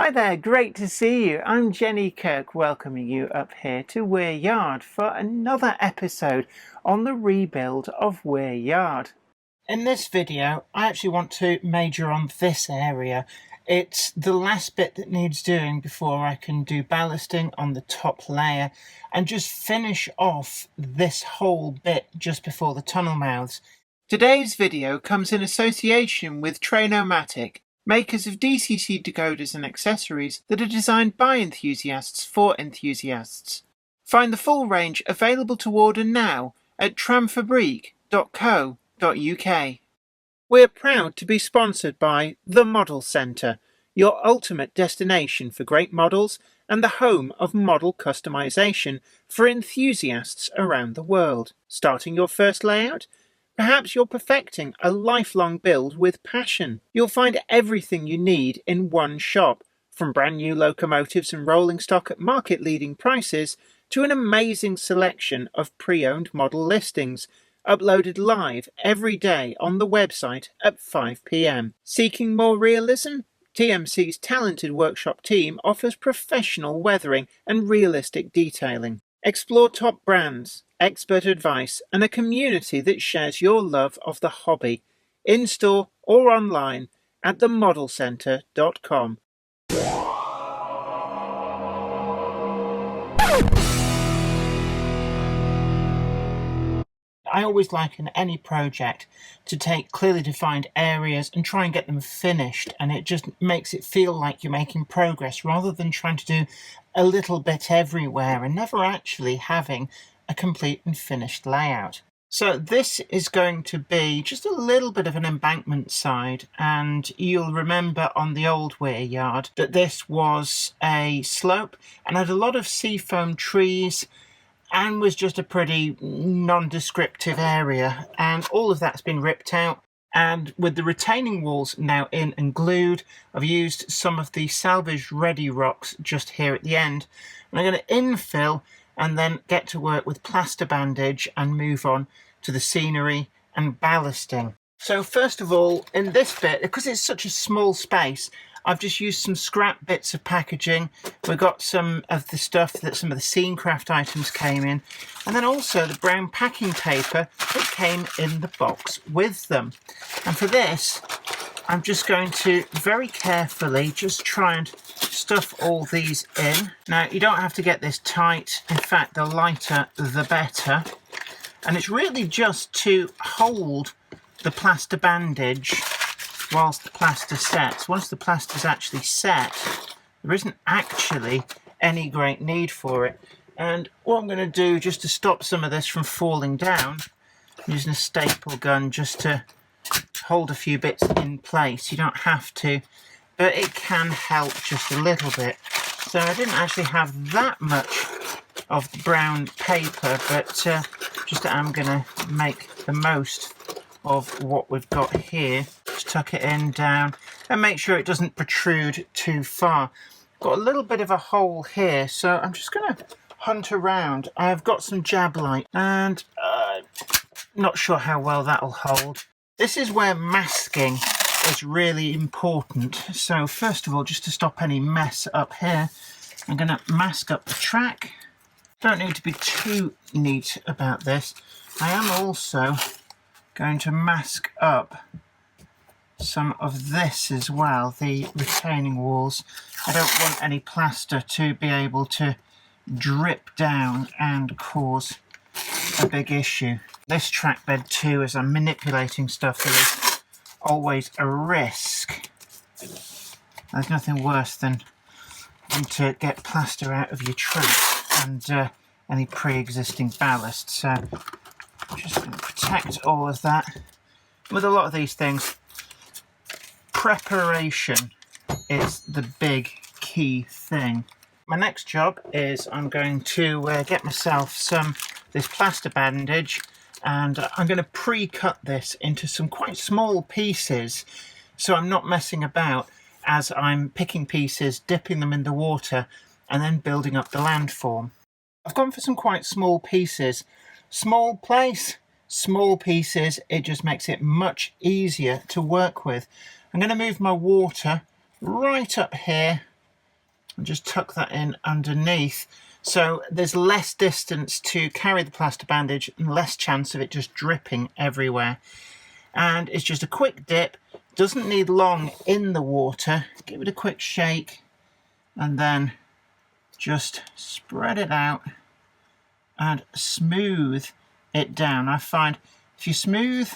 Hi there, great to see you. I'm Jenny Kirk, welcoming you up here to Weir Yard for another episode on the rebuild of Weir Yard. In this video, I actually want to major on this area. It's the last bit that needs doing before I can do ballasting on the top layer and just finish off this whole bit just before the tunnel mouths. Today's video comes in association with Train-O-Matic, makers of DCT decoders and accessories that are designed by enthusiasts for enthusiasts. Find the full range available to order now at tramfabrique.co.uk. We're proud to be sponsored by The Model Centre, your ultimate destination for great models and the home of model customization for enthusiasts around the world. Starting your first layout? Perhaps you're perfecting a lifelong build with passion. You'll find everything you need in one shop, from brand new locomotives and rolling stock at market-leading prices to an amazing selection of pre-owned model listings, uploaded live every day on the website at 5 p.m. Seeking more realism? TMC's talented workshop team offers professional weathering and realistic detailing. Explore top brands, expert advice, and a community that shares your love of the hobby, in-store or online at themodelcentre.com. I always like in any project to take clearly defined areas and try and get them finished, and it just makes it feel like you're making progress rather than trying to do a little bit everywhere and never actually having a complete and finished layout. So this is going to be just a little bit of an embankment side, and you'll remember on the old Weir Yard that this was a slope and had a lot of seafoam trees and was just a pretty non-descriptive area, and all of that's been ripped out. And with the retaining walls now in and glued, I've used some of the salvaged ready rocks just here at the end. And I'm going to infill and then get to work with plaster bandage and move on to the scenery and ballasting. So first of all, in this bit, because it's such a small space, I've just used some scrap bits of packaging. We've got some of the stuff that some of the Scenecraft items came in, and then also the brown packing paper that came in the box with them. And for this, I'm just going to very carefully just try and stuff all these in. Now, you don't have to get this tight. In fact, the lighter, the better. And it's really just to hold the plaster bandage whilst the plaster sets. Once the plaster's actually set, there isn't actually any great need for it. And what I'm going to do, just to stop some of this from falling down, I'm using a staple gun just to hold a few bits in place. You don't have to, but it can help just a little bit. So I didn't actually have that much of the brown paper, but just I'm going to make the most of what we've got here. Just tuck it in down and make sure it doesn't protrude too far. Got a little bit of a hole here, so I'm just going to hunt around. I've got some jab light and not sure how well that'll hold. This is where masking is really important. So first of all, just to stop any mess up here, I'm going to mask up the track. Don't need to be too neat about this. I am also going to mask up some of this as well, the retaining walls. I don't want any plaster to be able to drip down and cause a big issue. This track bed too, as I'm manipulating stuff, there is always a risk. There's nothing worse than to get plaster out of your truck and any pre-existing ballast. So I'm just going to protect all of that. With a lot of these things, preparation is the big key thing. My next job is I'm going to get myself this plaster bandage, and I'm going to pre-cut this into some quite small pieces so I'm not messing about as I'm picking pieces, dipping them in the water and then building up the landform. I've gone for some quite small pieces. Small place, small pieces, it just makes it much easier to work with. I'm going to move my water right up here and just tuck that in underneath. So there's less distance to carry the plaster bandage and less chance of it just dripping everywhere. And it's just a quick dip, doesn't need long in the water. Give it a quick shake and then just spread it out and smooth it down. I find if you smooth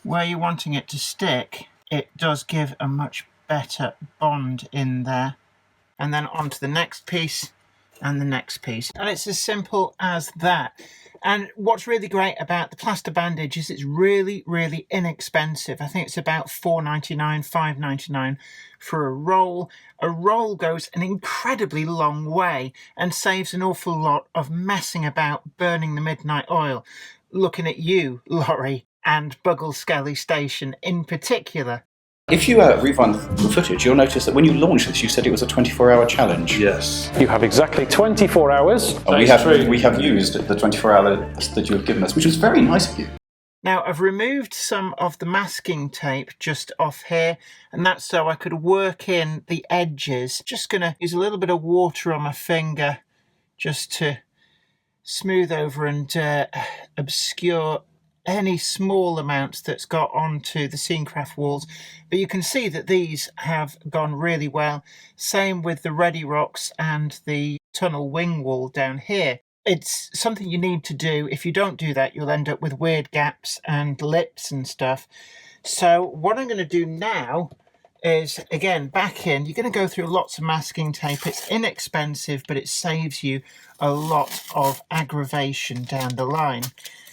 where you're wanting it to stick, it does give a much better bond in there. And then on to the next piece and the next piece. And it's as simple as that. And what's really great about the plaster bandage is it's really, really inexpensive. I think it's about $4.99, $5.99 for a roll. A roll goes an incredibly long way and saves an awful lot of messing about burning the midnight oil. Looking at you, Laurie, and Buggle Skelly Station in particular. If you rewind the footage, you'll notice that when you launched this, you said it was a 24-hour challenge. Yes. You have exactly 24 hours. And we have used the 24 hours that you have given us, which was very nice of you. Now, I've removed some of the masking tape just off here, and that's so I could work in the edges. Just going to use a little bit of water on my finger just to smooth over and obscure any small amounts that's got onto the Scenecraft walls. But you can see that these have gone really well. Same with the Ready Rocks and the tunnel wing wall down here. It's something you need to do. If you don't do that, you'll end up with weird gaps and lips and stuff. So what I'm going to do now is, again, back in, you're going to go through lots of masking tape. It's inexpensive, but it saves you a lot of aggravation down the line.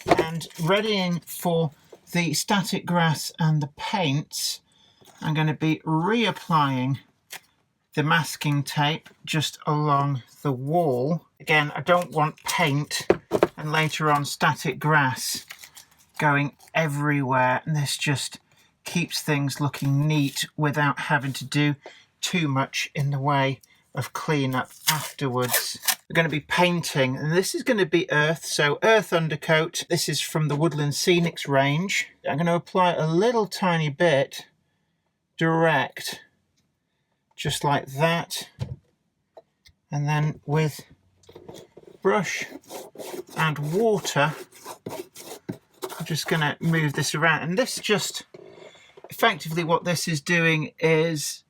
And readying for the static grass and the paints, I'm going to be reapplying the masking tape just along the wall. Again, I don't want paint and later on static grass going everywhere, and this just keeps things looking neat without having to do too much in the way of cleanup afterwards. We're going to be painting, and this is going to be earth, so earth undercoat. This is from the Woodland Scenics range. I'm going to apply a little tiny bit direct, just like that, and then with brush and water I'm just going to move this around. And this just effectively, what this is doing is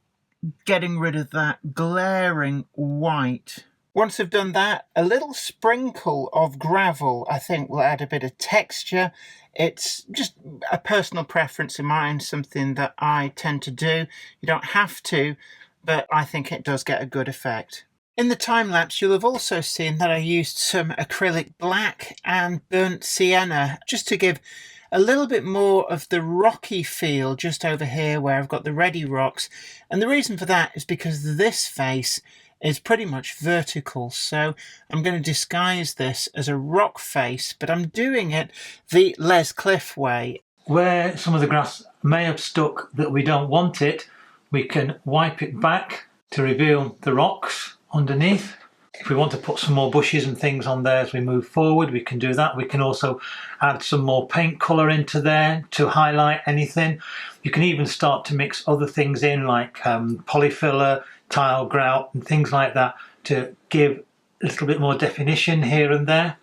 getting rid of that glaring white. Once I've done that, a little sprinkle of gravel I think will add a bit of texture. It's just a personal preference of mine, something that I tend to do. You don't have to, but I think it does get a good effect. In the time lapse, you'll have also seen that I used some acrylic black and burnt sienna just to give a little bit more of the rocky feel just over here where I've got the Ready Rocks. And the reason for that is because this face is pretty much vertical, so I'm going to disguise this as a rock face, but I'm doing it the Les Cliff way. Where some of the grass may have stuck that we don't want it, we can wipe it back to reveal the rocks underneath. If we want to put some more bushes and things on there as we move forward, we can do that. We can also add some more paint colour into there to highlight anything. You can even start to mix other things in like polyfiller, tile grout and things like that to give a little bit more definition here and there.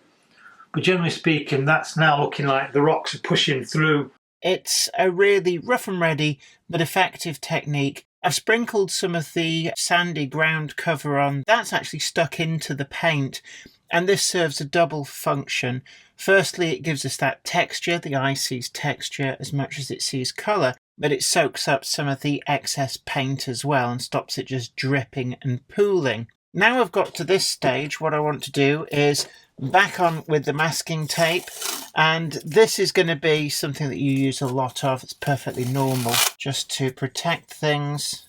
But generally speaking, that's now looking like the rocks are pushing through. It's a really rough and ready but effective technique. I've sprinkled some of the sandy ground cover on. That's actually stuck into the paint, and this serves a double function. Firstly, it gives us that texture. The eye sees texture as much as it sees colour, but it soaks up some of the excess paint as well and stops it just dripping and pooling. Now I've got to this stage, what I want to do is back on with the masking tape, and this is going to be something that you use a lot of. It's perfectly normal just to protect things,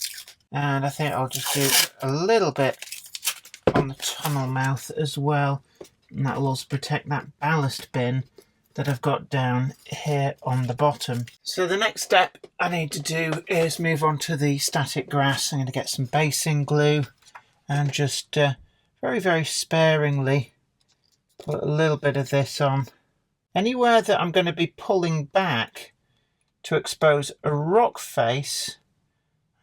and I think I'll just do a little bit on the tunnel mouth as well, and that will also protect that ballast bin that I've got down here on the bottom. So the next step I need to do is move on to the static grass. I'm going to get some basing glue and just very, very sparingly put a little bit of this on. Anywhere that I'm going to be pulling back to expose a rock face,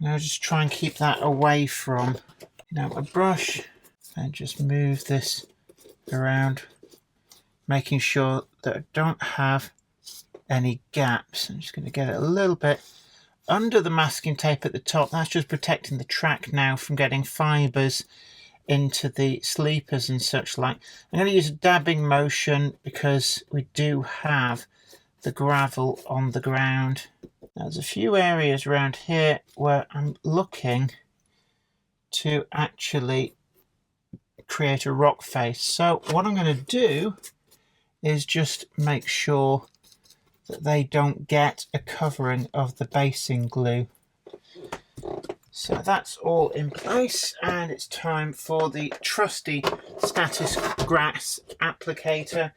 I'm going to just try and keep that away from. Now a brush, and just move this around, making sure that I don't have any gaps. I'm just going to get it a little bit under the masking tape at the top. That's just protecting the track now from getting fibres into the sleepers and such like. I'm going to use a dabbing motion because we do have the gravel on the ground. Now, there's a few areas around here where I'm looking to actually create a rock face. So what I'm going to do is just make sure that they don't get a covering of the basing glue. So that's all in place, and it's time for the trusty status grass applicator.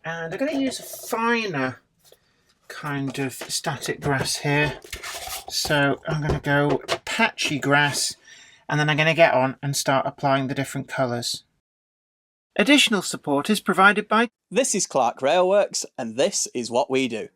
And I'm going to use a finer kind of static grass here. So I'm going to go patchy grass, and then I'm going to get on and start applying the different colours. Additional support is provided by... This is Clark Railworks, and this is what we do.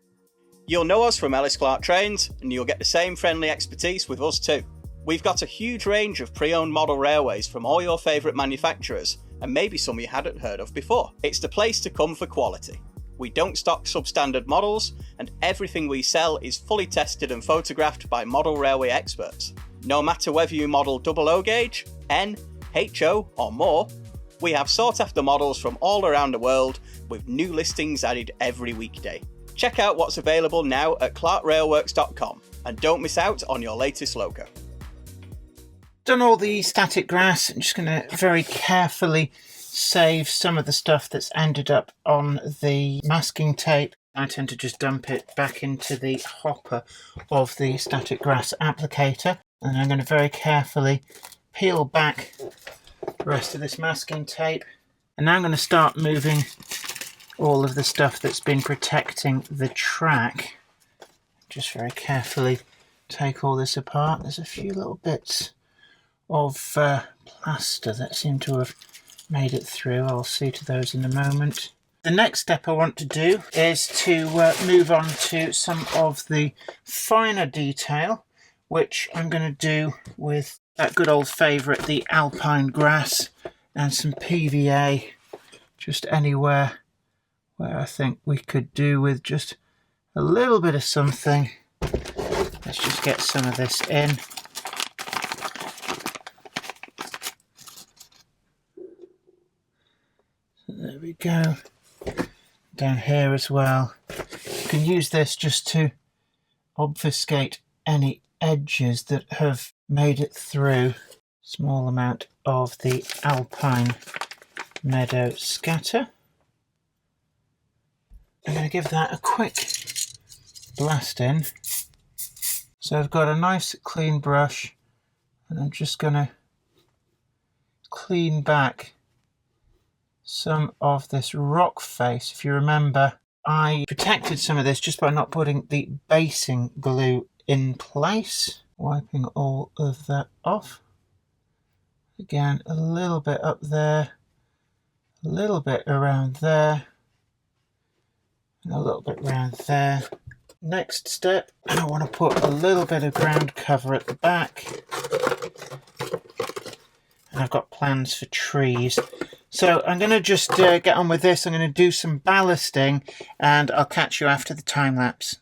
You'll know us from Ellis Clark Trains, and you'll get the same friendly expertise with us too. We've got a huge range of pre-owned model railways from all your favourite manufacturers, and maybe some you hadn't heard of before. It's the place to come for quality. We don't stock substandard models, and everything we sell is fully tested and photographed by model railway experts. No matter whether you model 00 gauge, N, HO or more, we have sought after models from all around the world with new listings added every weekday. Check out what's available now at clarkrailworks.com and don't miss out on your latest logo. Done all the static grass. I'm just going to very carefully save some of the stuff that's ended up on the masking tape. I tend to just dump it back into the hopper of the static grass applicator, and I'm going to very carefully peel back the rest of this masking tape. And now I'm going to start moving all of the stuff that's been protecting the track. Just very carefully take all this apart. There's a few little bits of plaster that seem to have made it through. I'll see to those in a moment. The next step I want to do is to move on to some of the finer detail, which I'm going to do with that good old favourite, the alpine grass, and some PVA, just anywhere where I think we could do with just a little bit of something. Let's just get some of this in. There we go. Down here as well. You can use this just to obfuscate any edges that have made it through. Small amount of the alpine meadow scatter. I'm going to give that a quick blast in. So I've got a nice clean brush, and I'm just going to clean back some of this rock face. If you remember, I protected some of this just by not putting the basing glue in place. Wiping all of that off. Again, a little bit up there, a little bit around there, and a little bit around there. Next step, I want to put a little bit of ground cover at the back. And I've got plans for trees. So I'm going to just get on with this. I'm going to do some ballasting, and I'll catch you after the time lapse.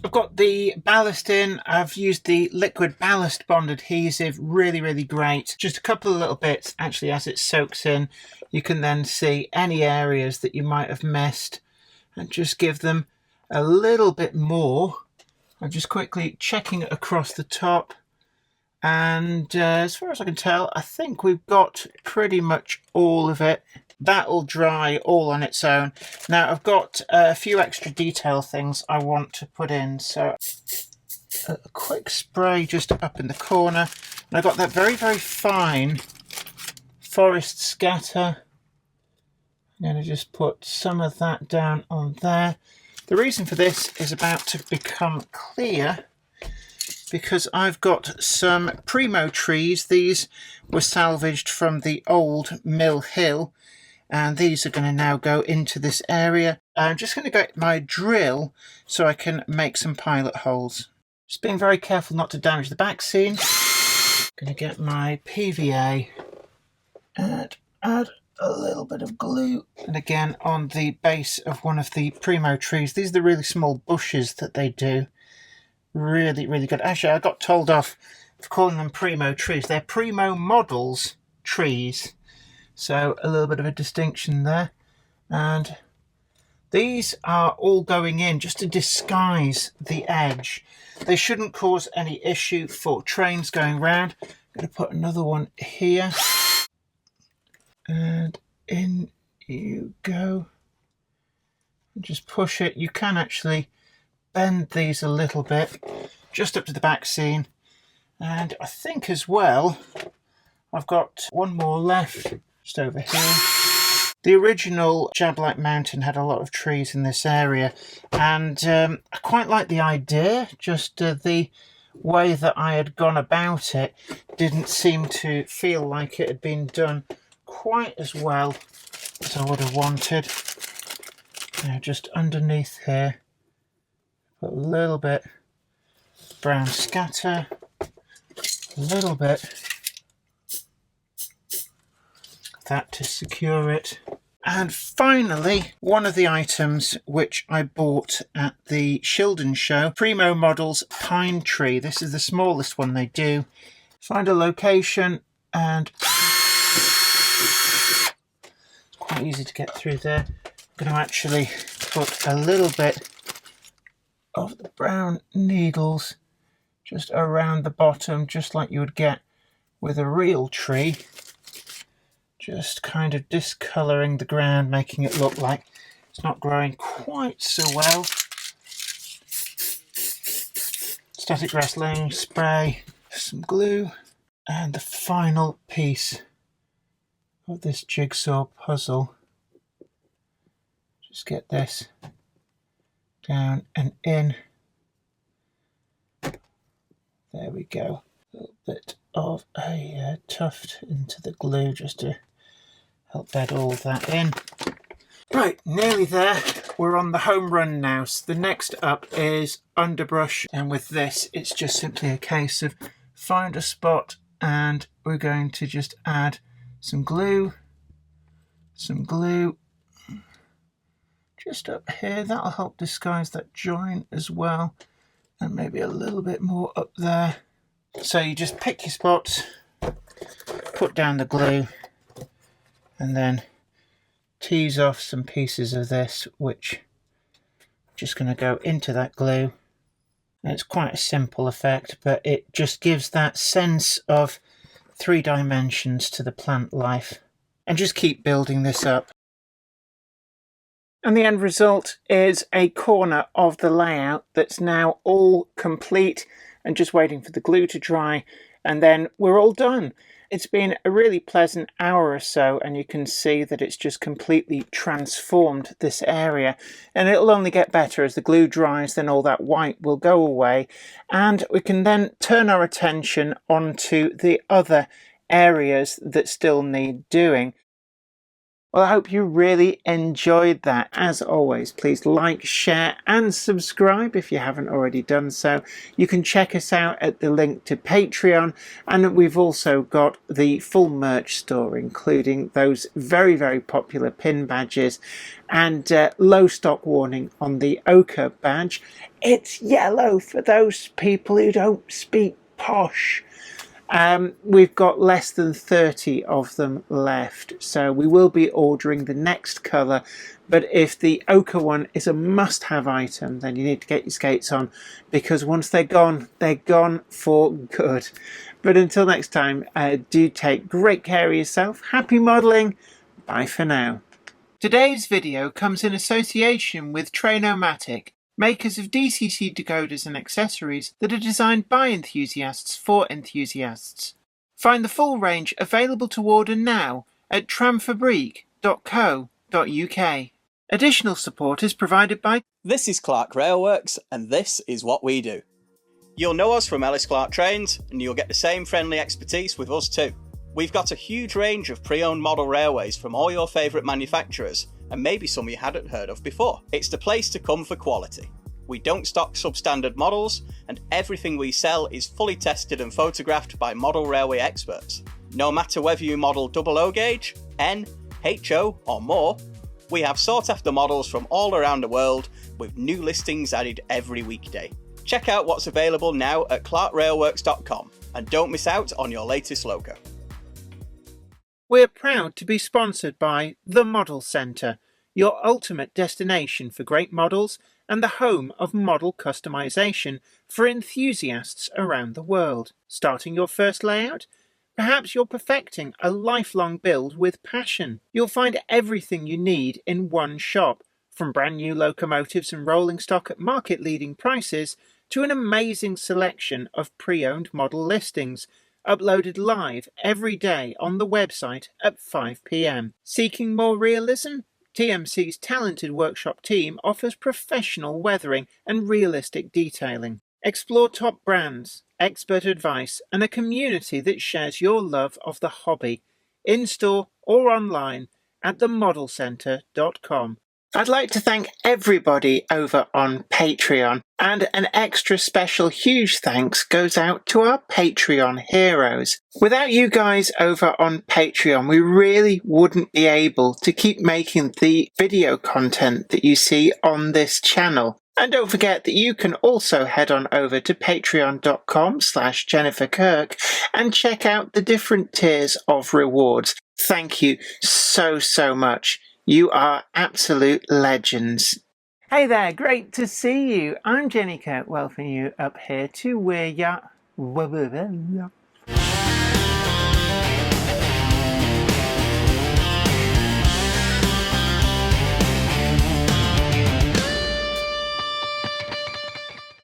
I've got the ballast in. I've used the liquid ballast bond adhesive, really great. Just a couple of little bits. Actually, as it soaks in, you can then see any areas that you might have missed and just give them a little bit more. I'm just quickly checking it across the top, and as far as I can tell, I think we've got pretty much all of it. That'll dry all on its own. Now I've got a few extra detail things I want to put in. So a quick spray just up in the corner. And I've got that very fine forest scatter. I'm going to just put some of that down on there. The reason for this is about to become clear. because I've got some Primo trees. These were salvaged from the old Mill Hill, and these are going to now go into this area. I'm just going to get my drill so I can make some pilot holes. Just being very careful not to damage the back seam. Going to get my PVA and add a little bit of glue. And again, on the base of one of the Primo trees. These are the really small bushes that they do. Really, really good. Actually, I got told off for calling them Primo trees. They're Primo models trees. So a little bit of a distinction there. And these are all going in just to disguise the edge. They shouldn't cause any issue for trains going round. I'm going to put another one here. And in you go. Just push it. You can actually bend these a little bit, just up to the back seam. And I think as well, I've got one more left, just over here. The original Jablite Mountain had a lot of trees in this area, and I quite like the idea, just the way that I had gone about it didn't seem to feel like it had been done quite as well as I would have wanted. Now just underneath here, put a little bit brown scatter, a little bit that to secure it. And finally, one of the items which I bought at the Shildon show, Primo Models Pine Tree. This is the smallest one they do. Find a location, and it's quite easy to get through there. I'm going to actually put a little bit of the brown needles just around the bottom, just like you would get with a real tree. Just kind of discolouring the ground, making it look like it's not growing quite so well. Static grass laying spray, some glue, and the final piece of this jigsaw puzzle. Just get this down and in. There we go. A little bit of a tuft into the glue just to help bed all that in. Right, nearly there. We're on the home run now. So the next up is underbrush, and with this it's just simply a case of find a spot, and we're going to just add some glue just up here. That'll help disguise that joint as well, and maybe a little bit more up there. So you just pick your spots, put down the glue, and then tease off some pieces of this, which are just going to go into that glue. And it's quite a simple effect, but it just gives that sense of 3 dimensions to the plant life. And just keep building this up. And the end result is a corner of the layout that's now all complete and just waiting for the glue to dry, and then we're all done. It's been a really pleasant hour or so, and you can see that it's just completely transformed this area, and it'll only get better as the glue dries. Then all that white will go away, and we can then turn our attention onto the other areas that still need doing. Well, I hope you really enjoyed that. As always, please like, share and subscribe if you haven't already done so. You can check us out at the link to Patreon, and we've also got the full merch store, including those very, very popular pin badges and low stock warning on the ochre badge. It's yellow for those people who don't speak posh. We've got less than 30 of them left, so we will be ordering the next colour, but if the ochre one is a must-have item, then you need to get your skates on, because once they're gone for good. But until next time, do take great care of yourself. Happy modelling. Bye for now. Today's video comes in association with Train-O-Matic, makers of DCC decoders and accessories that are designed by enthusiasts for enthusiasts. Find the full range available to order now at tramfabrique.co.uk. Additional support is provided by... This is Clark Railworks, and this is what we do. You'll know us from Ellis Clark Trains, and you'll get the same friendly expertise with us too. We've got a huge range of pre-owned model railways from all your favourite manufacturers, and maybe some you hadn't heard of before. It's the place to come for quality. We don't stock substandard models, and everything we sell is fully tested and photographed by model railway experts. No matter whether you model OO gauge, N, HO or more, we have sought after models from all around the world with new listings added every weekday. Check out what's available now at clarkrailworks.com and don't miss out on your latest logo. We're proud to be sponsored by The Model Centre, your ultimate destination for great models and the home of model customization for enthusiasts around the world. Starting your first layout? Perhaps you're perfecting a lifelong build with passion. You'll find everything you need in one shop, from brand new locomotives and rolling stock at market-leading prices to an amazing selection of pre-owned model listings, uploaded live every day on the website at 5 p.m. Seeking more realism? TMC's talented workshop team offers professional weathering and realistic detailing. Explore top brands, expert advice, and a community that shares your love of the hobby, in-store or online at themodelcentre.com. I'd like to thank everybody over on Patreon, and an extra special huge thanks goes out to our Patreon heroes. Without you guys over on Patreon, we really wouldn't be able to keep making the video content that you see on this channel. And don't forget that you can also head on over to patreon.com/Jennifer Kirk and check out the different tiers of rewards. Thank you so much. You are absolute legends. Hey there, great to see you. I'm Jenny Kirk, welcoming you up here to where ya...